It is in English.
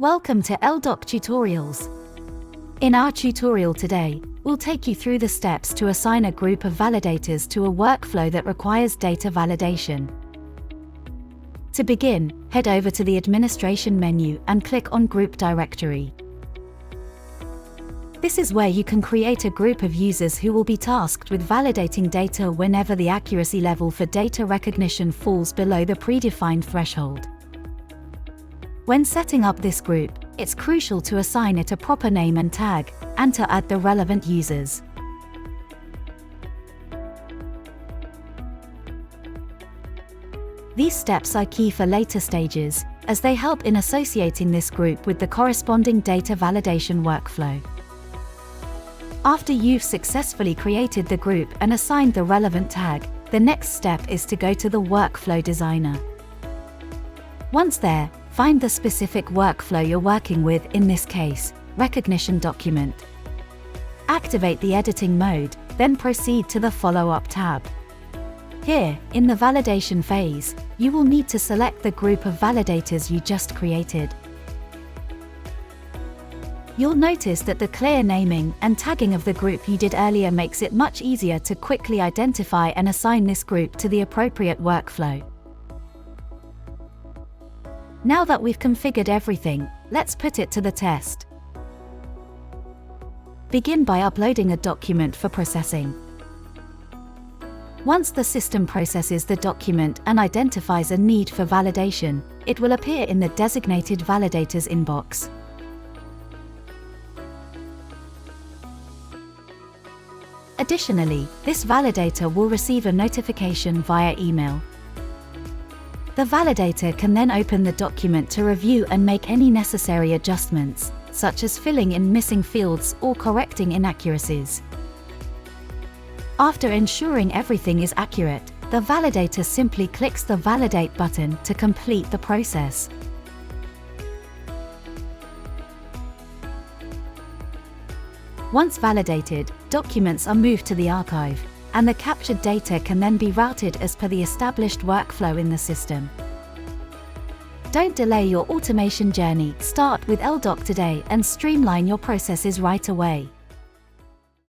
Welcome to elDoc Tutorials. In our tutorial today, we'll take you through the steps to assign a group of validators to a workflow that requires data validation. To begin, head over to the administration menu and click on Group Directory. This is where you can create a group of users who will be tasked with validating data whenever the accuracy level for data recognition falls below the predefined threshold. When setting up this group, it's crucial to assign it a proper name and tag, and to add the relevant users. These steps are key for later stages, as they help in associating this group with the corresponding data validation workflow. After you've successfully created the group and assigned the relevant tag, the next step is to go to the Workflow Designer. Once there, find the specific workflow you're working with, in this case, recognition document. Activate the editing mode, then proceed to the Follow-up tab. Here, in the validation phase, you will need to select the group of validators you just created. You'll notice that the clear naming and tagging of the group you did earlier makes it much easier to quickly identify and assign this group to the appropriate workflow. Now that we've configured everything, let's put it to the test. Begin by uploading a document for processing. Once the system processes the document and identifies a need for validation, it will appear in the designated validators inbox. Additionally, this validator will receive a notification via email. The validator can then open the document to review and make any necessary adjustments, such as filling in missing fields or correcting inaccuracies. After ensuring everything is accurate, the validator simply clicks the Validate button to complete the process. Once validated, documents are moved to the archive, and the captured data can then be routed as per the established workflow in the system. Don't delay your automation journey. Start with elDoc today and streamline your processes right away.